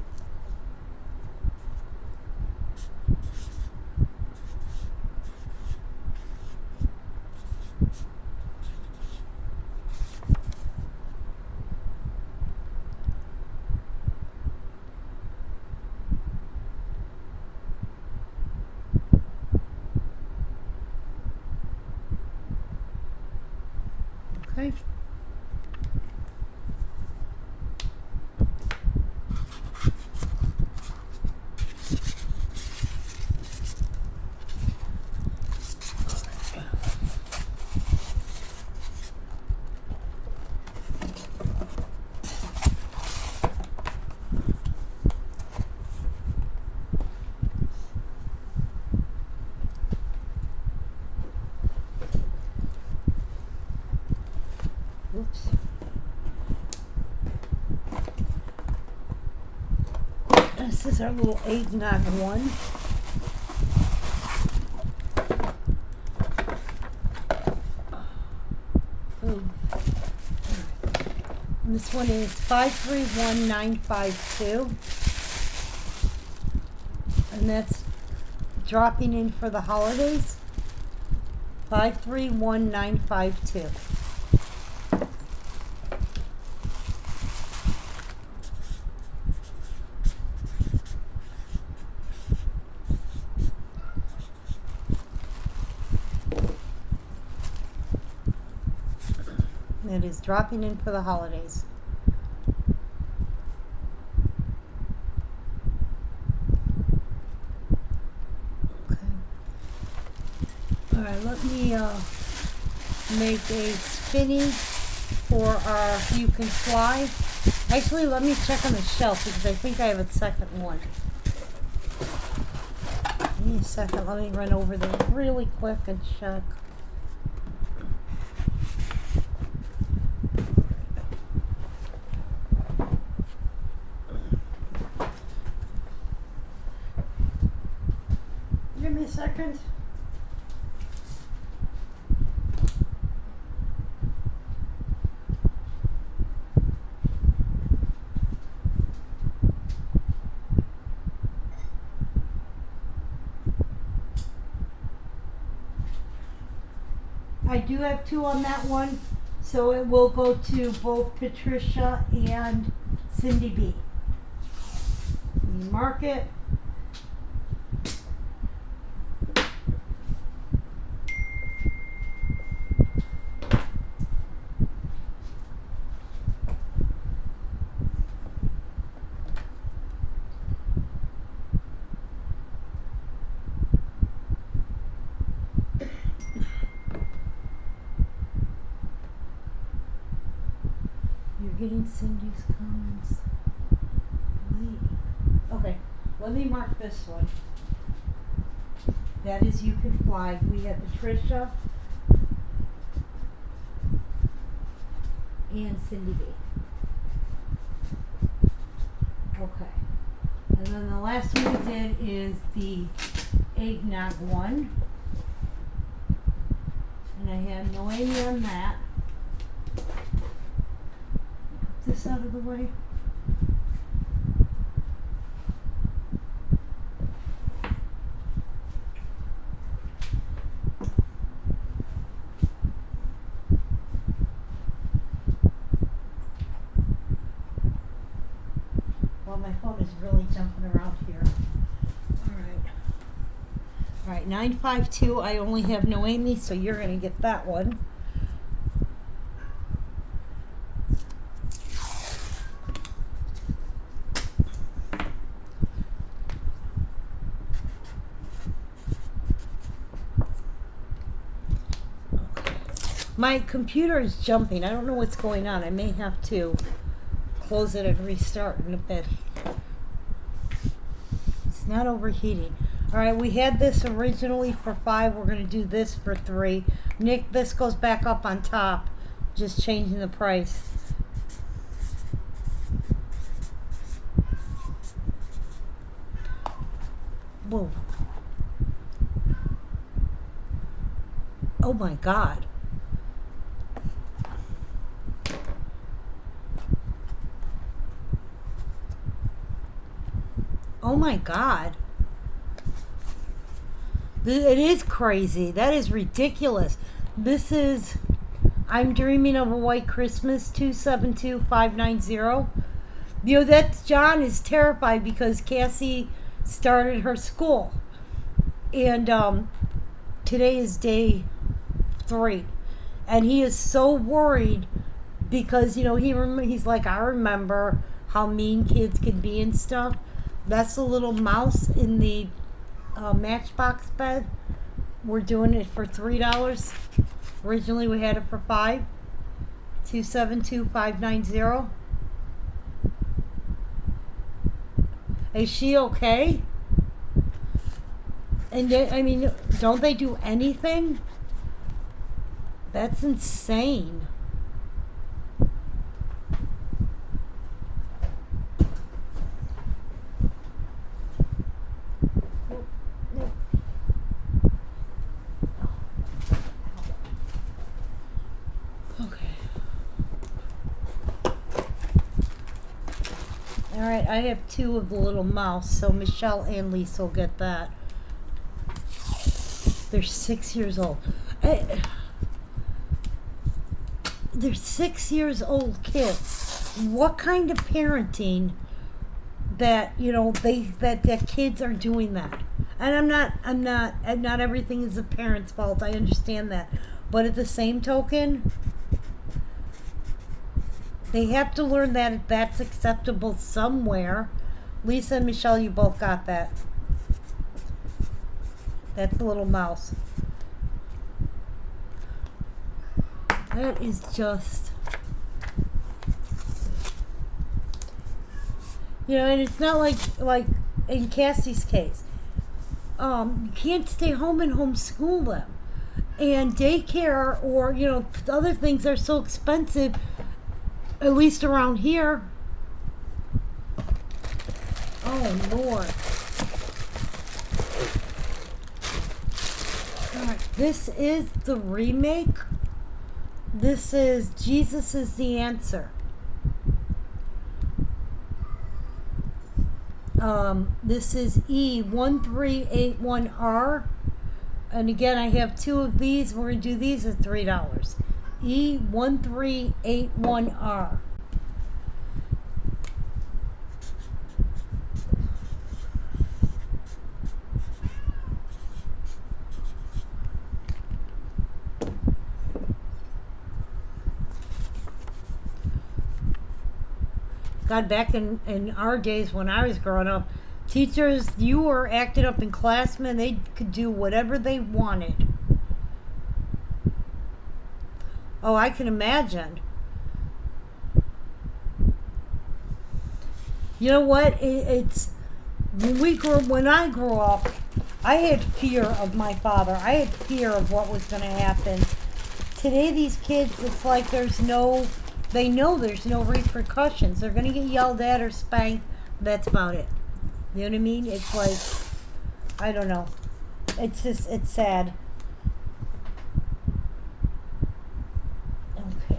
This is our little eggnog one. Ooh. And this one is 531952. And that's dropping in for the holidays. 531952. It is dropping in for the holidays. Okay. All right, let me make a spinny for our You Can Fly. Actually, let me check on the shelf because I think I have a second one. Give me a second. Let me run over there really quick and check. Give me a second. I do have two on that one, so it will go to both Patricia and Cindy B. Mark it. Getting Cindy's comments. Wait. Okay, let me mark this one. That is You Can Fly. We have Patricia and Cindy B. Okay. And then the last one we did is the eggnog one. And I had Noemi on that. This out of the way. Well, my phone is really jumping around here. All right, 952. I only have Noemi, so you're going to get that one. My computer is jumping. I don't know what's going on. I may have to close it and restart in a bit. It's not overheating. All right, we had this originally for 5. We're going to do this for 3. Nick, this goes back up on top. Just changing the price. Whoa. Oh my God. Oh my God. It is crazy. That is ridiculous. This is I'm Dreaming of a White Christmas 272590. You know, that's John is terrified because Cassie started her school. And today is day 3. And he is so worried because, you know, he's like, I remember how mean kids can be and stuff. That's the little mouse in the Matchbox bed. We're doing it for $3. Originally we had it for 5. 272590. Is she okay? And I mean, don't they do anything? That's insane. Alright, I have 2 of the little mouse, so Michelle and Lisa will get that. They're 6 years old. They're 6 years old kids. What kind of parenting that, you know, that kids are doing that? And not everything is the parent's fault. I understand that. But at the same token, they have to learn that that's acceptable somewhere. Lisa and Michelle, you both got that. That's the little mouse. That is just... You know, and it's not like in Cassie's case. You can't stay home and homeschool them. And daycare or, you know, other things are so expensive, at least around here. Oh, Lord. All right, this is the remake. This is Jesus is the Answer. This is E1381R. And again, I have 2 of these. We're going to do these at $3. E1381R. God, back in our days when I was growing up, teachers, you were acting up in class, man, they could do whatever they wanted. Oh, I can imagine. You know what? It's when I grew up, I had fear of my father. I had fear of what was going to happen. Today, these kids, it's like they know there's no repercussions. They're going to get yelled at or spanked. That's about it. You know what I mean? It's like, I don't know. It's just, it's sad. Okay.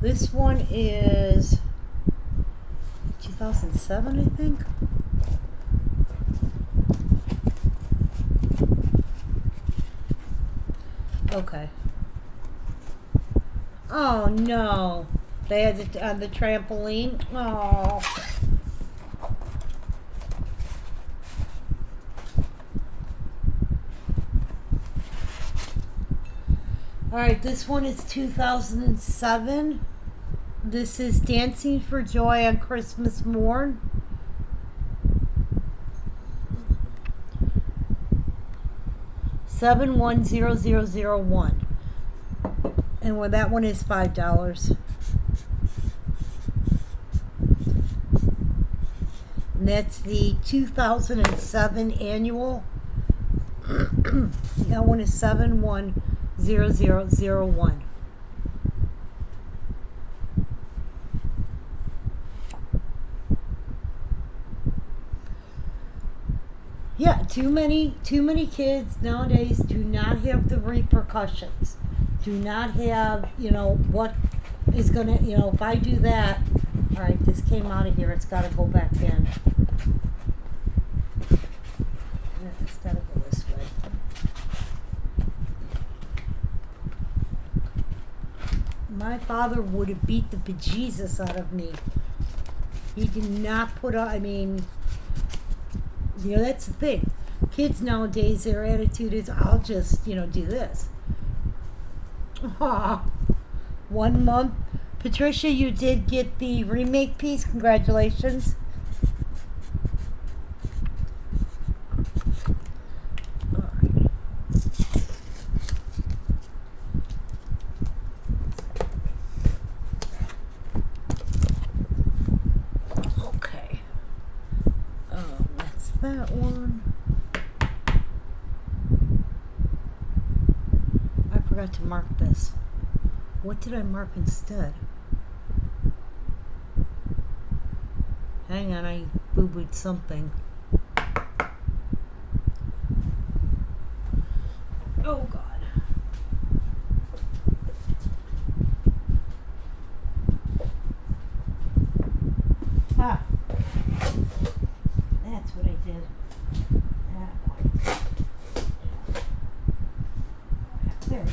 This one is 2007, I think. Okay. Oh no. They had it on the trampoline. Oh. Alright, this one is 2007. This is Dancing for Joy on Christmas Morn. $710001. And well, that one is $5. And that's the 2007 annual. That one is 710001. Yeah, too many kids nowadays do not have the repercussions. Do not have, you know, what is gonna, you know, if I do that, all right, this came out of here, it's got to go back in. Yeah, it's got to go this way. My father would have beat the bejesus out of me. He did not put up, I mean, you know, that's the thing. Kids nowadays, their attitude is, I'll just, you know, do this. Aw. 1 month. Patricia, you did get the remake piece. Congratulations. All right. Okay. That's that one. I forgot to mark this. What did I mark instead? Hang on, I boo-booed something. Oh, God.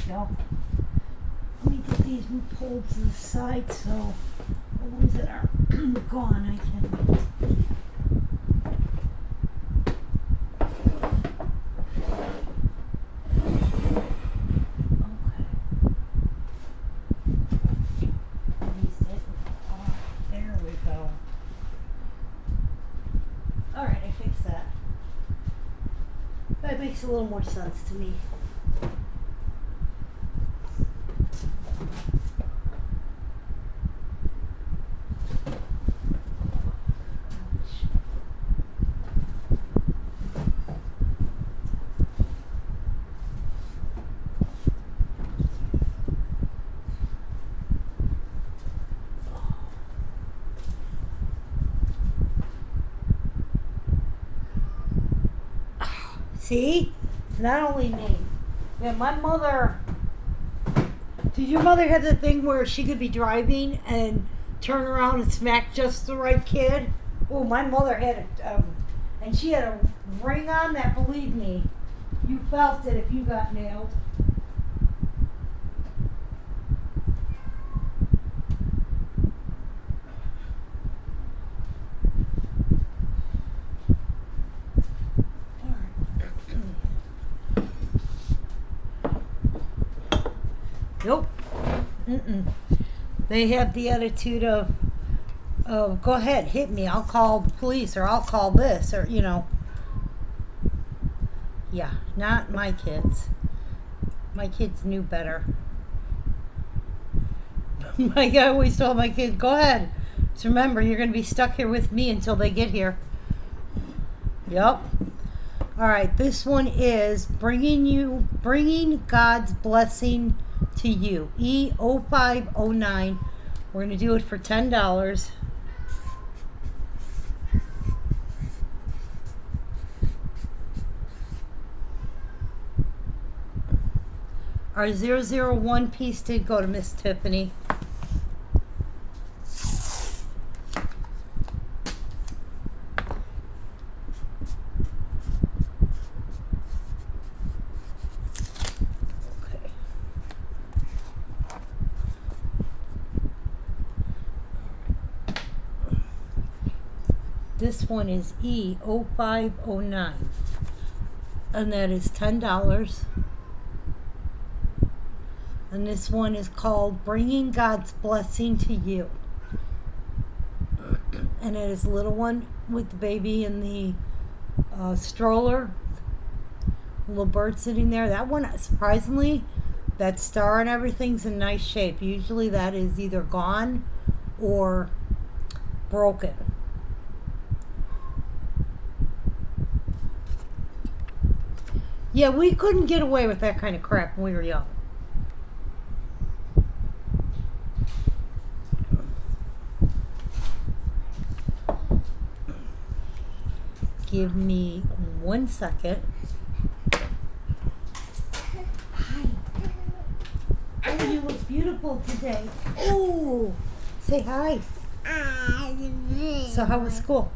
go. Let me get these pulled to the side so the ones that are gone I can. That makes a little more sense to me. See? Not only me. Yeah, my mother. Did your mother have the thing where she could be driving and turn around and smack just the right kid? Oh, my mother had it. And she had a ring on that, believe me, you felt it if you got nailed. Nope. They have the attitude of, go ahead, hit me. I'll call the police or I'll call this or, you know. Yeah, not my kids. My kids knew better. I always told my kids, go ahead. Just remember, you're going to be stuck here with me until they get here. Yep. All right, this one is bringing God's blessing to you. E0509. We're going to do it for $10. Our 001 piece did go to Miss Tiffany. This one is E0509, and that is $10. And this one is called Bringing God's Blessing to You. And it is a little one with the baby in the stroller. Little bird sitting there. That one, surprisingly, that star and everything's in nice shape. Usually that is either gone or broken. Yeah, we couldn't get away with that kind of crap when we were young. Give me 1 second. Hi. Oh, you look beautiful today. Oh, say hi. So how was school?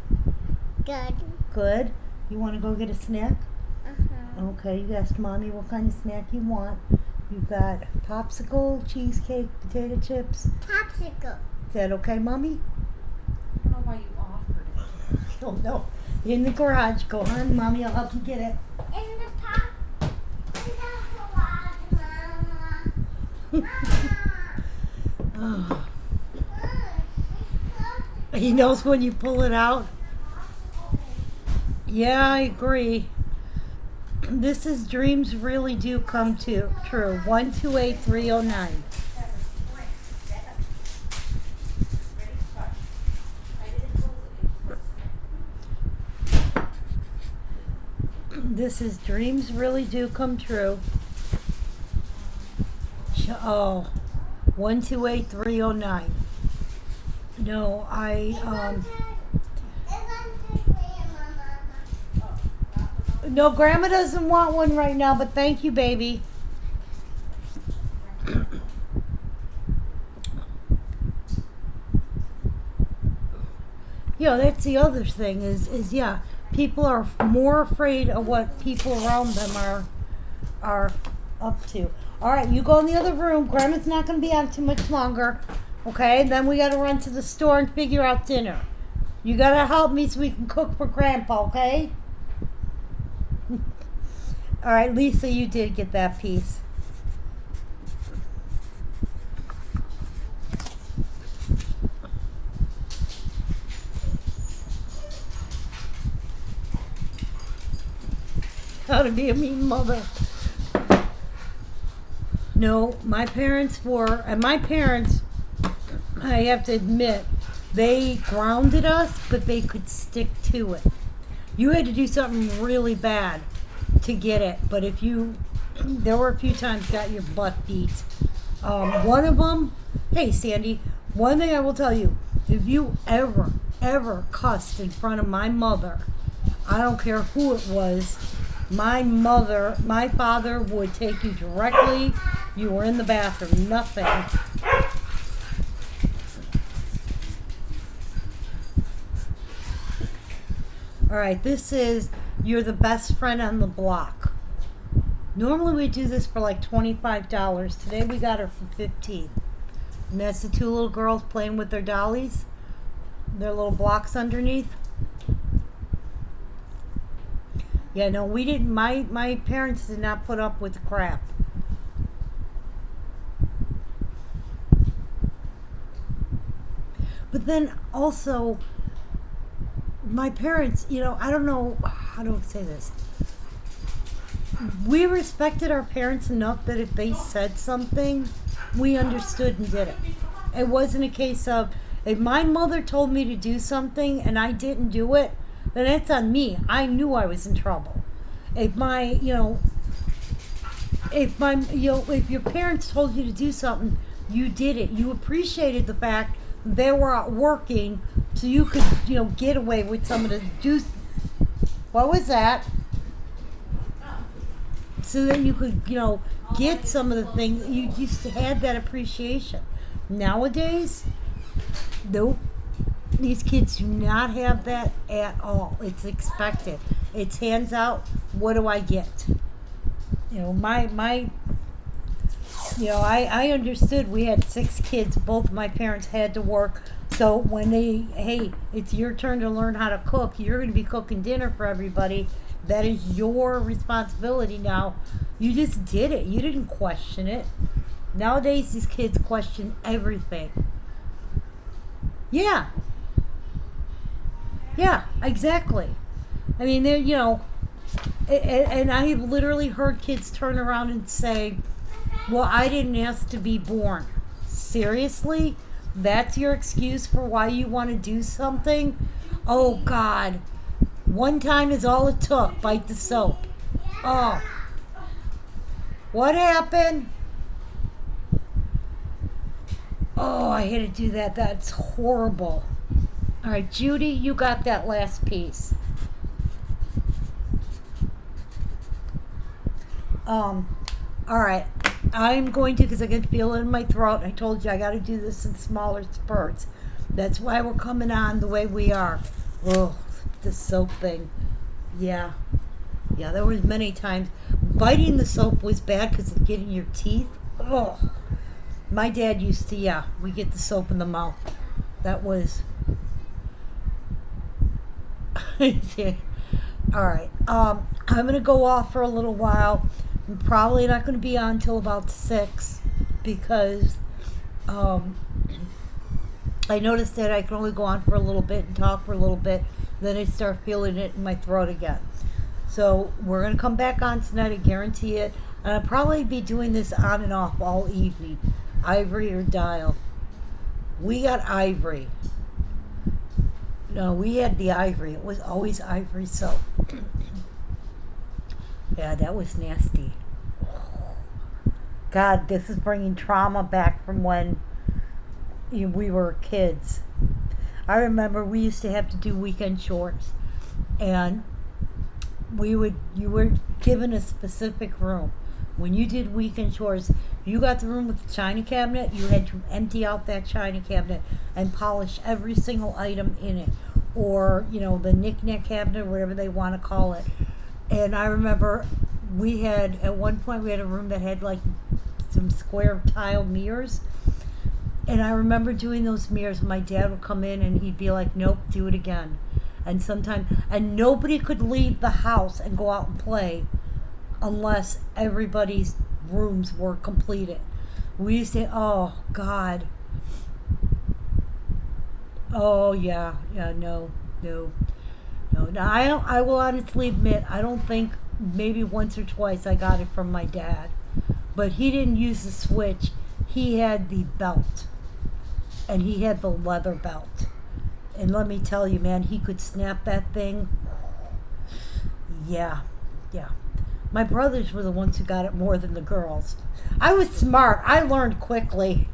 Good. Good. You want to go get a snack? Okay, you asked Mommy what kind of snack you want. You've got popsicle, cheesecake, potato chips. Popsicle. Is that okay, Mommy? I don't know why you offered it. I don't know. In the garage. Go on, Mommy. I'll help you get it. In the garage, Mama. Oh. He knows when you pull it out. Yeah, I agree. This is Dreams Really Do Come True. 128309. This is Dreams Really Do Come True. Oh, 128309. No, no, Grandma doesn't want one right now, but thank you, baby. You know, that's the other thing is yeah, people are more afraid of what people around them are up to. All right, you go in the other room. Grandma's not going to be on too much longer. Okay, then we got to run to the store and figure out dinner. You got to help me so we can cook for Grandpa, okay? All right, Lisa, you did get that piece. How to be a mean mother. No, my parents were, and my parents, I have to admit, they grounded us, but they could stick to it. You had to do something really bad to get it, but if you, there were a few times you got your butt beat. One of them, hey Sandy, one thing I will tell you, if you ever cussed in front of my mother, I don't care who it was, my father would take you directly, you were in the bathroom, nothing. All right, this is You're the Best Friend on the Block. Normally we do this for like $25. Today we got her for $15. And that's the two little girls playing with their dollies. Their little blocks underneath. Yeah, no, we didn't, my parents did not put up with the crap. But then also, my parents, you know, I don't know how to say this. We respected our parents enough that if they said something, we understood and did it. It wasn't a case of, if my mother told me to do something and I didn't do it, then that's on me. I knew I was in trouble. If if your parents told you to do something, you did it. You appreciated the fact they were out working so you could, get away with some of the what was that? So that you could, get some of the things. You used to have that appreciation. Nowadays, nope. These kids do not have that at all. It's expected. It's hands out. What do I get? I understood we had 6 kids. Both my parents had to work. So when hey, it's your turn to learn how to cook. You're going to be cooking dinner for everybody. That is your responsibility now. You just did it. You didn't question it. Nowadays, these kids question everything. Yeah. Yeah, exactly. I mean, and I have literally heard kids turn around and say, well, I didn't ask to be born. Seriously? That's your excuse for why you want to do something? Oh, God. One time is all it took. Bite the soap. Oh. What happened? Oh, I had to do that. That's horrible. All right, Judy, you got that last piece. All right. I'm going to, because I can feel it in my throat. I told you I got to do this in smaller spurts. That's why we're coming on the way we are. Oh, the soap thing. Yeah. Yeah, there was many times. Biting the soap was bad because it get in your teeth. Oh. My dad used to, we get the soap in the mouth. That was... All right. I'm going to go off for a little while. I'm probably not going to be on until about 6 because I noticed that I can only go on for a little bit and talk for a little bit. Then I start feeling it in my throat again. So we're going to come back on tonight. I guarantee it. And I'll probably be doing this on and off all evening. Ivory or dial. We got Ivory. No, we had the Ivory. It was always Ivory soap. Yeah, that was nasty. God, this is bringing trauma back from when we were kids. I remember we used to have to do weekend chores. And you were given a specific room. When you did weekend chores, you got the room with the china cabinet, you had to empty out that china cabinet and polish every single item in it. Or, the knick-knack cabinet, whatever they want to call it. And I remember at one point we had a room that had like them square tile mirrors. And I remember doing those mirrors. My dad would come in and he'd be like, "Nope, do it again." And nobody could leave the house and go out and play unless everybody's rooms were completed. We used to, oh God. Oh yeah, no. Now I will honestly admit, I don't think, maybe once or twice I got it from my dad, but he didn't use the switch. He had the belt, and he had the leather belt, and let me tell you, man, he could snap that thing. Yeah. My brothers were the ones who got it more than the girls. I was smart. I learned quickly.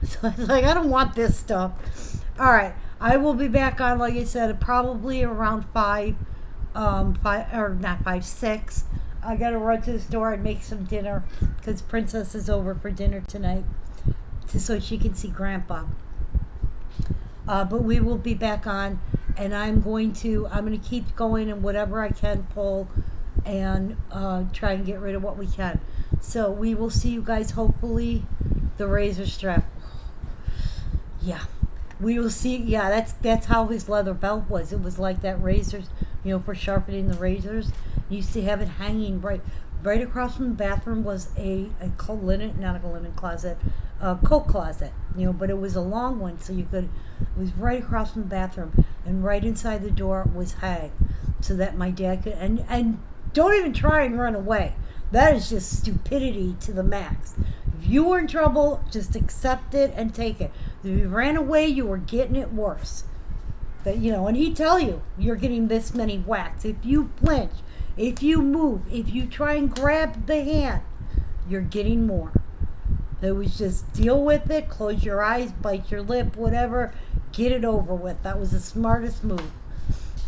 So I was like, I don't want this stuff. All right. I will be back on, like I said, probably around 5, or not 5, 6. I got to run to the store and make some dinner because Princess is over for dinner tonight so she can see Grandpa. But we will be back on, and I'm going to keep going and whatever I can pull and try and get rid of what we can. So we will see you guys, hopefully, the razor strap. Yeah. We will see. Yeah, that's how his leather belt was. It was like that razors, for sharpening the razors. You used to have it hanging right across from the bathroom was a not a linen closet, a coat closet. But it was a long one, so it was right across from the bathroom, and right inside the door was hang, so that my dad could and don't even try and run away. That is just stupidity to the max. If you were in trouble, just accept it and take it. If you ran away, you were getting it worse. And he'd tell you, you're getting this many whacks. If you flinch, if you move, if you try and grab the hand, you're getting more. It was just deal with it, close your eyes, bite your lip, whatever, get it over with. That was the smartest move.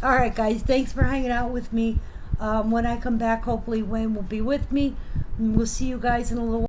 All right, guys, thanks for hanging out with me. When I come back, hopefully Wayne will be with me. We'll see you guys in a little while.